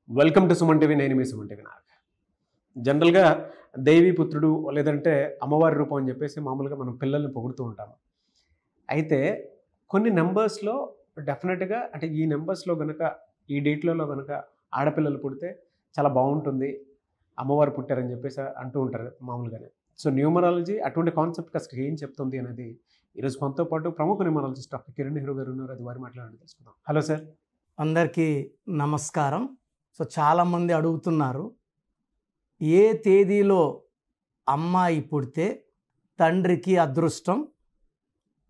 Welcome to Suman TV. నేను మీ Suman TV Nag. జనరల్గా దేవి పుత్రుడు లేదంటే అమ్మవారి రూపం అని చెప్పేసి మామూలుగా మనం పిల్లల్ని పొగుడుతూ ఉంటాము. అయితే కొన్ని నెంబర్స్లో డెఫినెట్గా అంటే ఈ నెంబర్స్లో కనుక ఈ డేట్లలో కనుక ఆడపిల్లలు పుడితే చాలా బాగుంటుంది, అమ్మవారు పుట్టారని చెప్పేసి అంటూ ఉంటారు మామూలుగానే. సో న్యూమరాలజీ అటువంటి కాన్సెప్ట్ అసలు ఏం చెప్తుంది అనేది ఈరోజు మనతో పాటు ప్రముఖ న్యూమరాలజిస్ట్ డాక్టర్ కిరణ్ నెహ్రూ గారు ఉన్నారు. అది వారి మాట్లాడాలని తెలుసుకుందాం. Hello sir. అందరికీ నమస్కారం. సో చాలామంది అడుగుతున్నారు, ఏ తేదీలో అమ్మాయి పుడితే తండ్రికి అదృష్టం,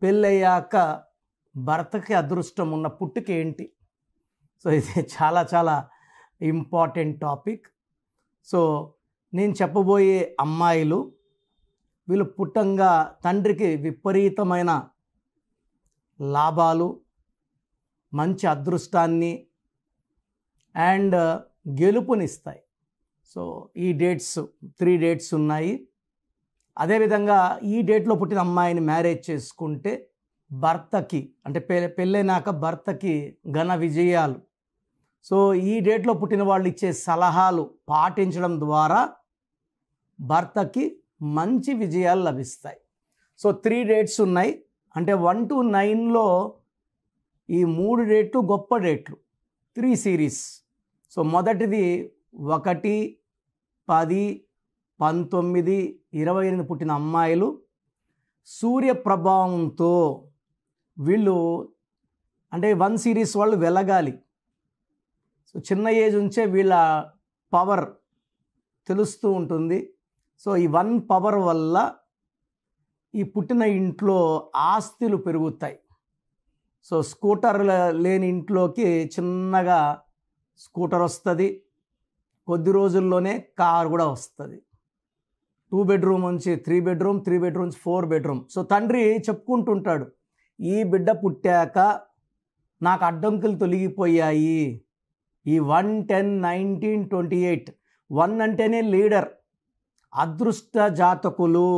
పెళ్ళయ్యాక భర్తకి అదృష్టం ఉన్న పుట్టుక ఏంటి? సో ఇది చాలా చాలా ఇంపార్టెంట్ టాపిక్. సో నేను చెప్పబోయే అమ్మాయిలు వీళ్ళు పుట్టంగా తండ్రికి విపరీతమైన లాభాలు, మంచి అదృష్టాన్ని అండ్ గెలుపునిస్తాయి. సో ఈ డేట్స్ 3 డేట్స్ ఉన్నాయి. అదేవిధంగా ఈ డేట్లో పుట్టిన అమ్మాయిని మ్యారేజ్ చేసుకుంటే భర్తకి అంటే పెళ్ళైనాక భర్తకి ఘన విజయాలు. సో ఈ డేట్లో పుట్టిన వాళ్ళు ఇచ్చే సలహాలు పాటించడం ద్వారా భర్తకి మంచి విజయాలు లభిస్తాయి. సో 3 డేట్స్ ఉన్నాయి. అంటే 1 to 9లో ఈ 3 డేట్లు గొప్ప డేట్లు, 3 సిరీస్. సో మొదటిది 1, 10, 19, 28 పుట్టిన అమ్మాయిలు సూర్య ప్రభావంతో వీళ్ళు అంటే 1 సిరీస్ వాళ్ళు వెలగాలి. సో చిన్న ఏజ్ నుంచే వీళ్ళ పవర్ తెలుస్తూ ఉంటుంది. సో ఈ 1 పవర్ వల్ల ఈ పుట్టిన ఇంట్లో ఆస్తులు పెరుగుతాయి. సో స్కూటర్ లేని ఇంట్లోకి చిన్నగా స్కూటర్ వస్తుంది, కొద్ది రోజుల్లోనే కార్ కూడా వస్తుంది. 2 బెడ్రూమ్ నుంచి 3 బెడ్రూమ్, 3 బెడ్రూమ్ నుంచి 4 బెడ్రూమ్. సో తండ్రి చెప్పుకుంటుంటాడు, ఈ బిడ్డ పుట్టాక నాకు అడ్డంకులు తొలగిపోయాయి. ఈ 1, 10, 19, 28 1 అంటేనే లీడర్, అదృష్ట జాతకులు.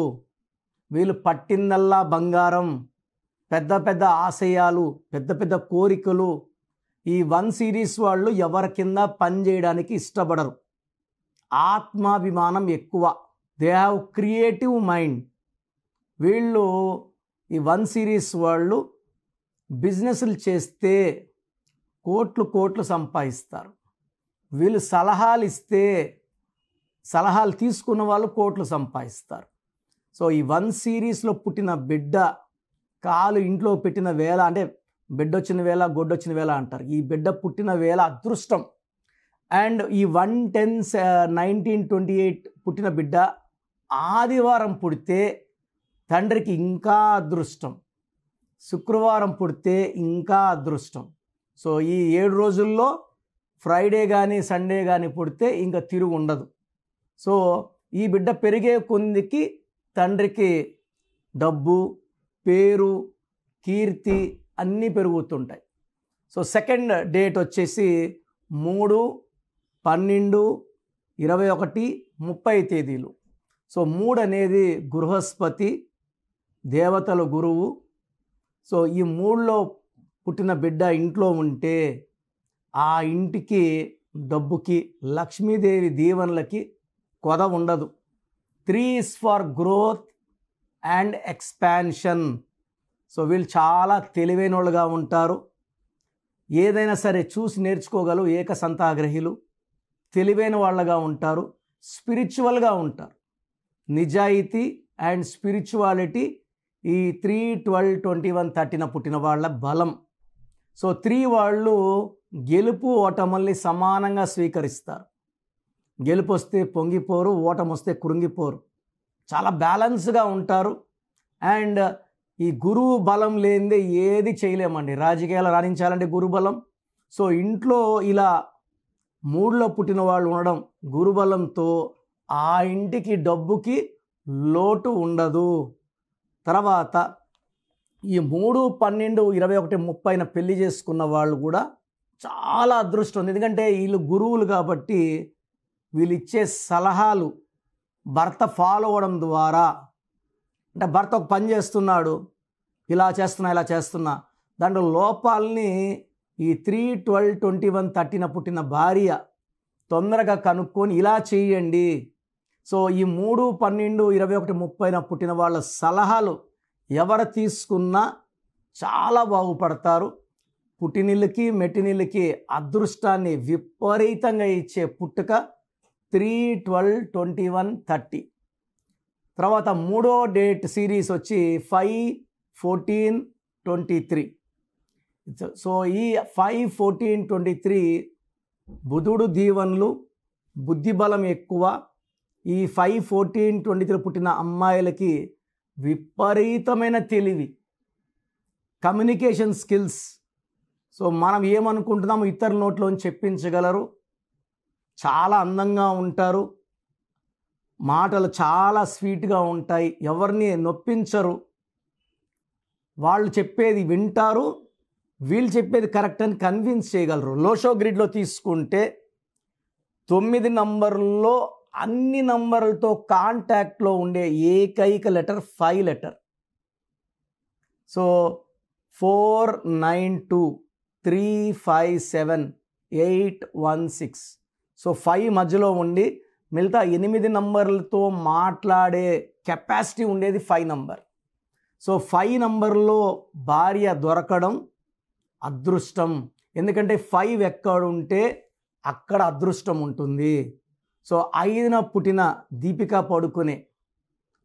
వీళ్ళు పట్టిందల్లా బంగారం, పెద్ద పెద్ద ఆశయాలు, పెద్ద పెద్ద కోరికలు. ఈ 1 సిరీస్ వాళ్ళు ఎవరి కింద పని చేయడానికి ఇష్టపడరు, ఆత్మాభిమానం ఎక్కువ. They have creative mind. వీళ్ళు ఈ 1 సిరీస్ వాళ్ళు బిజినెస్లు చేస్తే కోట్లు సంపాదిస్తారు. వీళ్ళు సలహాలు ఇస్తే సలహాలు తీసుకున్న వాళ్ళు కోట్లు సంపాదిస్తారు. సో ఈ 1 సిరీస్లో పుట్టిన బిడ్డ కాలు ఇంట్లో పెట్టిన వేళ, అంటే బిడ్డ వచ్చిన వేళ గొడ్డొచ్చిన వేళ అంటారు, ఈ బిడ్డ పుట్టిన వేళ అదృష్టం. అండ్ ఈ 1, 10, 19, 28 పుట్టిన బిడ్డ ఆదివారం పుడితే తండ్రికి ఇంకా అదృష్టం, శుక్రవారం పుడితే ఇంకా అదృష్టం. సో ఈ 7 రోజుల్లో ఫ్రైడే కానీ సండే కానీ పుడితే ఇంకా తిరుగు ఉండదు. సో ఈ బిడ్డ పెరిగే కొందికి తండ్రికి డబ్బు, పేరు, కీర్తి అన్నీ పెరుగుతుంటాయి. సో సెకండ్ డేట్ వచ్చేసి 3, 12, 21, 30 తేదీలు. సో 3 అనేది బృహస్పతి, దేవతల గురువు. సో ఈ 3లో పుట్టిన బిడ్డ ఇంట్లో ఉంటే ఆ ఇంటికి డబ్బుకి, లక్ష్మీదేవి దీవెనలకి కొద ఉండదు. 3 is for growth and expansion. So వీళ్ళు చాలా తెలివైన వాళ్ళుగా ఉంటారు, ఏదైనా సరే చూసి నేర్చుకోగలరు, ఏకసంతాగ్రహిలు, తెలివైన వాళ్ళగా ఉంటారు, స్పిరిచువల్గా ఉంటారు. నిజాయితీ అండ్ స్పిరిచువాలిటీ ఈ 3, 12, 21, 30 పుట్టిన వాళ్ళ బలం. సో 3 వాళ్ళు గెలుపు ఓటముల్ని సమానంగా స్వీకరిస్తారు. గెలుపు వస్తే పొంగిపోరు, ఓటమి వస్తే కృంగిపోరు, చాలా బ్యాలెన్స్గా ఉంటారు. అండ్ ఈ గురువు బలం లేనిదే ఏది చేయలేమండి. రాజకీయాలు రాణించాలంటే గురుబలం. సో ఇంట్లో ఇలా 3లో పుట్టిన వాళ్ళు ఉండడం గురుబలంతో ఆ ఇంటికి డబ్బుకి లోటు ఉండదు. తర్వాత ఈ 3, 12, 21, 30 పెళ్లి చేసుకున్న వాళ్ళు కూడా చాలా అదృష్టం ఉంది. ఎందుకంటే వీళ్ళు గురువులు కాబట్టి వీళ్ళు ఇచ్చే సలహాలు భర్త ఫాలో అవ్వడం ద్వారా, అంటే భర్త ఒక పని చేస్తున్నాడు, ఇలా చేస్తున్నా, దాంట్లో లోపాలని ఈ 3, 12, 21, 30 పుట్టిన భార్య తొందరగా కనుక్కొని ఇలా చేయండి. సో ఈ 3, 12, 21, 30 పుట్టిన వాళ్ళ సలహాలు ఎవరు తీసుకున్నా చాలా బాగుపడతారు. పుట్టినిళ్ళకి మెట్టినిళ్ళకి అదృష్టాన్ని విపరీతంగా ఇచ్చే పుట్టుక 3, 12, 21, 30. తర్వాత మూడో డేట్ సిరీస్ వచ్చి 5, 14, 23. సో ఈ 5, 14, 23 బుధుడు దీవెనలు, బుద్ధిబలం ఎక్కువ. ఈ 5, 14, 23 పుట్టిన అమ్మాయిలకి విపరీతమైన తెలివి, కమ్యూనికేషన్ స్కిల్స్. సో మనం ఏమనుకుంటున్నామో ఇతరుల నోట్లోంచి చెప్పించగలరు. చాలా అందంగా ఉంటారు, మాటలు చాలా స్వీట్గా ఉంటాయి, ఎవరిని నొప్పించరు, వాళ్ళు చెప్పేది వింటారు, వీళ్ళు చెప్పేది కరెక్ట్ అని కన్విన్స్ చేయగలరు. లోషో గ్రిడ్లో తీసుకుంటే 9 నంబర్లో అన్ని నంబర్లతో కాంటాక్ట్లో ఉండే ఏకైక లెటర్ 5 లెటర్. సో 4, 9, 2, 3, 5, 7, 8, 1, 6. సో 5 మధ్యలో ఉండి మిగతా 8 నంబర్లతో మాట్లాడే కెపాసిటీ ఉండేది 5 నంబర్. సో 5 నంబర్లో భార్య దొరకడం అదృష్టం. ఎందుకంటే 5 ఎక్కడుంటే అక్కడ అదృష్టం ఉంటుంది. సో 5న పుట్టిన దీపికా పడుకునే,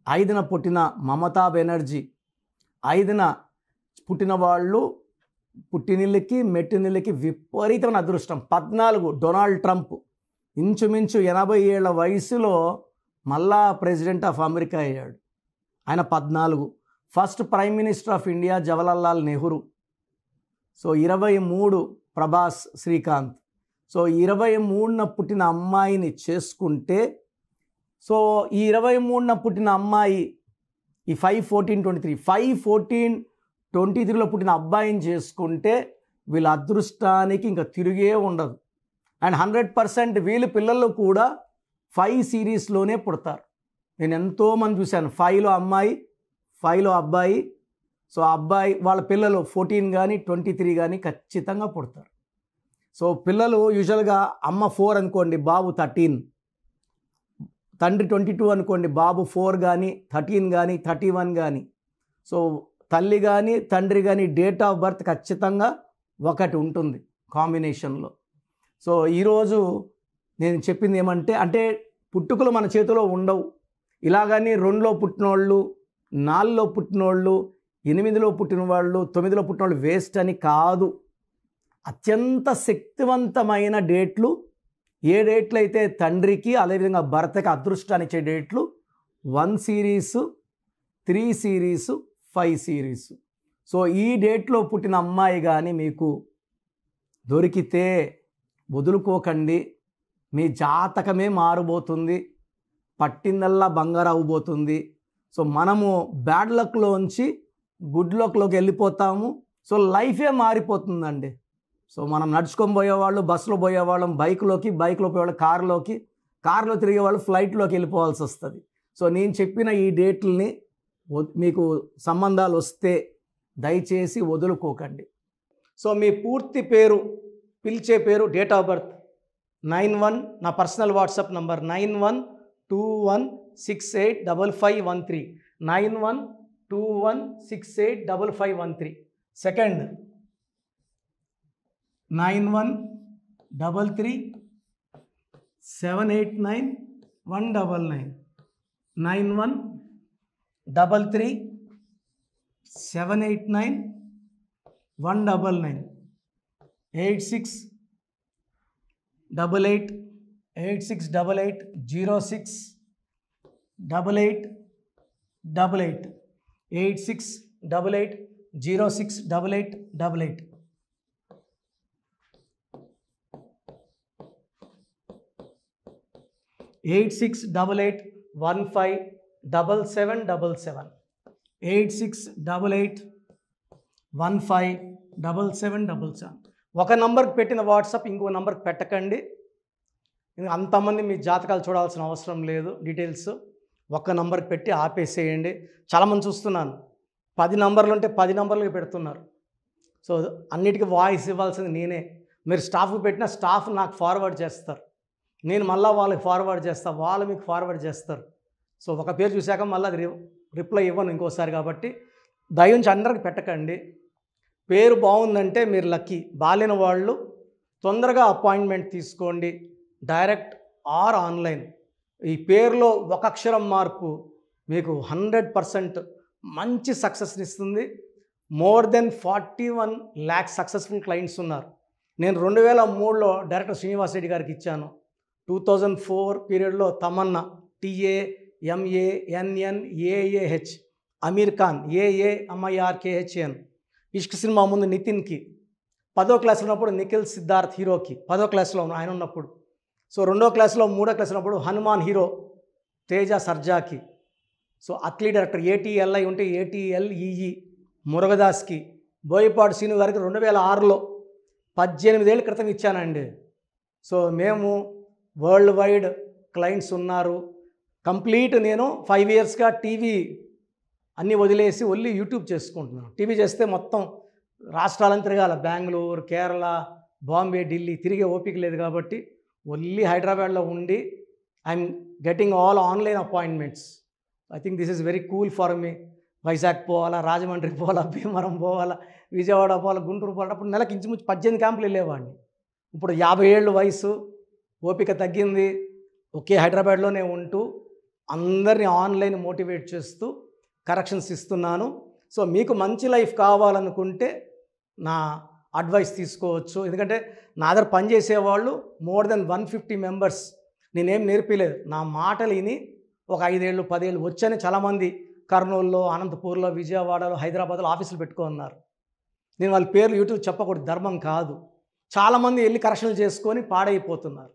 5న పుట్టిన మమతా బెనర్జీ, 5న పుట్టిన వాళ్ళు పుట్టినిళ్ళకి మెట్టినిళ్ళకి విపరీతమైన అదృష్టం. 14 డొనాల్డ్ ట్రంప్, ఇంచుమించు 80 ఏళ్ల వయసులో మళ్ళా ప్రెసిడెంట్ ఆఫ్ అమెరికా అయ్యాడు. ఆయన 14. First prime minister of India Jawaharlal Nehru. So 23 Prabhas Srikanth. So 23న పుట్టిన అమ్మాయిని చేసుకుంటే, సో ఈ 23న పుట్టిన అమ్మాయి ఈ 5, 14, 23, 5, 14, 23లో పుట్టిన అబ్బాయిని చేసుకుంటే వీళ్ళ అదృష్టానికి ఇంకా తిరిగే ఉండదు. అండ్ 100% వీళ్ళ పిల్లలు కూడా 5 సిరీస్లోనే పుడతారు. నేను ఎంతోమంది చూశాను, 5లో అమ్మాయి, 5లో అబ్బాయి. సో అబ్బాయి వాళ్ళ పిల్లలు 14 కానీ 23 కానీ ఖచ్చితంగా పుడతారు. సో పిల్లలు యూజువల్గా అమ్మ 4 అనుకోండి, బాబు 13, తండ్రి 22 అనుకోండి, బాబు 4 కానీ 13 కానీ 31 కానీ. సో తల్లి కానీ తండ్రి కానీ డేట్ ఆఫ్ బర్త్ ఖచ్చితంగా ఒకటి ఉంటుంది కాంబినేషన్లో. సో ఈరోజు నేను చెప్పింది ఏమంటే, అంటే పుట్టుకలు మన చేతిలో ఉండవు. ఇలాగని 2లో పుట్టినోళ్ళు, 4లో పుట్టినోళ్ళు, 8లో పుట్టిన వాళ్ళు, 9లో పుట్టిన వాళ్ళు వేస్ట్ అని కాదు. అత్యంత శక్తివంతమైన డేట్లు ఏ డేట్లు అయితే తండ్రికి అదేవిధంగా భర్తకి అదృష్టాన్ని ఇచ్చే డేట్లు 1 సిరీస్, 3 సిరీస్, 5 సిరీస్. సో ఈ డేట్లో పుట్టిన అమ్మాయి కానీ మీకు దొరికితే వదులుకోకండి. మీ జాతకమే మారబోతుంది, పట్టిందల్లా బంగారు అవ్వబోతుంది. సో మనము బ్యాడ్ లక్లోంచి గుడ్ లక్లోకి వెళ్ళిపోతాము. సో లైఫే మారిపోతుందండి. సో మనం నడుచుకొని పోయేవాళ్ళు బస్సులో పోయేవాళ్ళం బైక్లో పోయేవాళ్ళు కారులో తిరిగేవాళ్ళు ఫ్లైట్లోకి వెళ్ళిపోవాల్సి వస్తుంది. సో నేను చెప్పిన ఈ డేట్లని మీకు సంబంధాలు వస్తే దయచేసి వదులుకోకండి. సో మీ పూర్తి పేరు, పిలిచే పేరు, డేట్ ఆఫ్ బర్త్ 91, నా personal WhatsApp number 9121685513, 9121685513. Second 9133789199, 9133789199, 868886880688, 8688068888. Eight 8688157777, 8688157777. ఒక నంబర్కి పెట్టిన వాట్సాప్ ఇంకో నంబర్కి పెట్టకండి. అంతమంది మీ జాతకాలు చూడాల్సిన అవసరం లేదు. డీటెయిల్స్ ఒక్క నంబర్కి పెట్టి ఆపేసేయండి. చాలామంది చూస్తున్నాను 10 నంబర్లు ఉంటే 10 నంబర్లకి పెడుతున్నారు. సో అన్నిటికీ వాయిస్ ఇవ్వాల్సింది నేనే. మీరు స్టాఫ్కి పెట్టిన స్టాఫ్ నాకు ఫార్వర్డ్ చేస్తారు. నేను మళ్ళీ వాళ్ళకి ఫార్వర్డ్ చేస్తాను, వాళ్ళు మీకు ఫార్వర్డ్ చేస్తారు. సో ఒక పేరు చూశాక మళ్ళీ అది రిప్లై ఇవ్వను ఇంకోసారి. కాబట్టి దయించి అందరికి పెట్టకండి. పేరు బాగుందంటే మీరు లక్కీ. బాలేని వాళ్ళు తొందరగా అపాయింట్మెంట్ తీసుకోండి, డైరెక్ట్ ఆర్ ఆన్లైన్. ఈ పేరులో ఒక అక్షరం మార్పు మీకు 100% మంచి సక్సెస్ని ఇస్తుంది. More than 41 lakh successful clients ఉన్నారు. నేను 2003లో డైరెక్టర్ శ్రీనివాస్ రెడ్డి గారికి ఇచ్చాను. 2004 పీరియడ్లో తమన్నా, TAMANNAAH, అమీర్ ఖాన్, AAMIRKHAN, ఇష్క్ సినిమా ముందు నితిన్కి, 10వ క్లాస్లో ఉన్నప్పుడు నిఖిల్ సిద్ధార్థ్ హీరోకి, 10వ క్లాస్లో ఆయన ఉన్నప్పుడు. సో 2వ క్లాస్లో 3వ క్లాస్ ఉన్నప్పుడు హనుమాన్ హీరో తేజ సర్జాకి. సో అట్లీ డైరెక్టర్ ATLI ఉంటే ATLEE మురుగదాస్కి, బోయపాటి శ్రీను గారికి 2006లో 18 ఏళ్ళ క్రితం ఇచ్చానండి. సో మేము వరల్డ్ వైడ్ క్లయింట్స్ ఉన్నారు. కంప్లీట్ నేను 5 ఇయర్స్గా టీవీ అన్నీ వదిలేసి ఓన్లీ యూట్యూబ్ చేసుకుంటున్నాను. టీవీ చేస్తే మొత్తం రాష్ట్రాలను తిరగాల, బెంగళూరు, కేరళ, బాంబే, ఢిల్లీ తిరిగే ఓపిక లేదు. కాబట్టి ఓన్లీ హైదరాబాద్లో ఉండి I'm getting all online appointments. I think this is very cool for me. Vizag పోవాలా, రాజమండ్రి పోవాలా, భీమవరం పోవాలా, విజయవాడ పోవాలా, గుంటూరు పోవాలా. అప్పుడు నెలకి ఇంచుమించు 18 క్యాంపులు వెళ్ళేవాడిని. ఇప్పుడు 50 ఏళ్ళు వయసు, ఓపిక తగ్గింది. ఒకే హైదరాబాద్లోనే ఉంటూ అందరినీ ఆన్లైన్ మోటివేట్ చేస్తూ కరెక్షన్స్ ఇస్తున్నాను. సో మీకు మంచి లైఫ్ కావాలనుకుంటే నా అడ్వైస్ తీసుకోవచ్చు. ఎందుకంటే నా దగ్గర పనిచేసేవాళ్ళు మోర్ దెన్ 150 మెంబర్స్. నేనేం నేర్పిలేదు, నా మాటలు విని ఒక 5 ఏళ్ళు 10 ఏళ్ళు వచ్చని చాలామంది కర్నూలులో, అనంతపూర్లో, విజయవాడలో, హైదరాబాద్లో ఆఫీసులు పెట్టుకున్నారు. నేను వాళ్ళ పేర్లు యూట్యూబ్ చెప్పకూడదు, ధర్మం కాదు. చాలామంది వెళ్ళి కరెక్షన్లు చేసుకొని పాడైపోతున్నారు.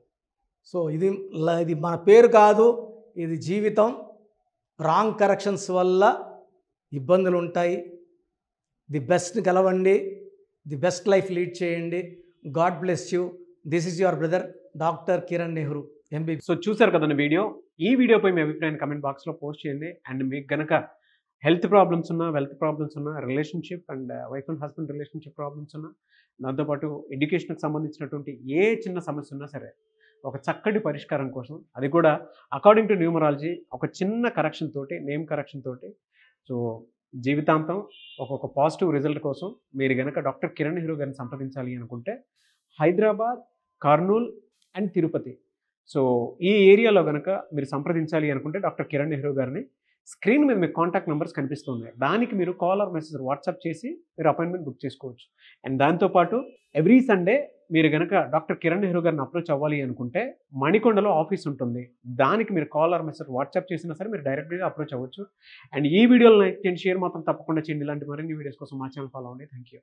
సో ఇది మన పేరు కాదు, ఇది జీవితం. రాంగ్ కరెక్షన్స్ వల్ల ఇబ్బందులు ఉంటాయి. ది బెస్ట్ని గెలవండి, ది బెస్ట్ లైఫ్ లీడ్ చేయండి. God bless you. This is your brother doctor Kiran Nehru, MB. So చూసారు కదండి వీడియో. ఈ వీడియోపై మీ అభిప్రాయాన్ని కమెంట్ బాక్స్లో పోస్ట్ చేయండి. అండ్ మీకు కనుక హెల్త్ ప్రాబ్లమ్స్ ఉన్నా, వెల్త్ ప్రాబ్లమ్స్ ఉన్నా, relationship and wife and husband relationship problems ఉన్నా, దాంతోపాటు ఎడ్యుకేషన్కి సంబంధించినటువంటి ఏ చిన్న సమస్య ఉన్నా సరే ఒక చక్కటి పరిష్కారం కోసం, అది కూడా అకార్డింగ్ టు న్యూమరాలజీ, ఒక చిన్న కరెక్షన్ తోటి, నేమ్ కరెక్షన్ తోటి, సో జీవితాంతం ఒక పాజిటివ్ రిజల్ట్ కోసం మీరు కనుక డాక్టర్ కిరణ్ నెహ్రూ గారిని సంప్రదించాలి అనుకుంటే హైదరాబాద్, కర్నూల్ అండ్ తిరుపతి, సో ఈ ఏరియాలో కనుక మీరు సంప్రదించాలి అనుకుంటే డాక్టర్ కిరణ్ నెహ్రూ గారిని స్క్రీన్ మీద మీకు కాంటాక్ట్ నెంబర్స్ కనిపిస్తున్నాయి. దానికి మీరు కాల్ ఆర్ మెసేజ్ వాట్సాప్ చేసి మీరు అపాయింట్మెంట్ బుక్ చేసుకోవచ్చు. అండ్ దాంతోపాటు ఎవ్రీ సండే మీరు కనుక డాక్టర్ కిరణ్ నెహ్రూ గారిని అప్రోచ్ అవ్వాలి అనుకుంటే మణికొండలో ఆఫీస్ ఉంటుంది. దానికి మీరు కాల్ ఆర్ మెసేజ్ వాట్సాప్ చేసినా సరే మీరు డైరెక్ట్గా అప్రోచ్ అవ్వచ్చు. అండ్ ఈ వీడియోలో లైక్ చేయండి, షేర్ మాత్రం తప్పకుండా చేయండి. ఇలాంటి మరిన్ని వీడియోస్ కోసం మా ఛానల్ ఫాలో అవ్వండి. Thank you.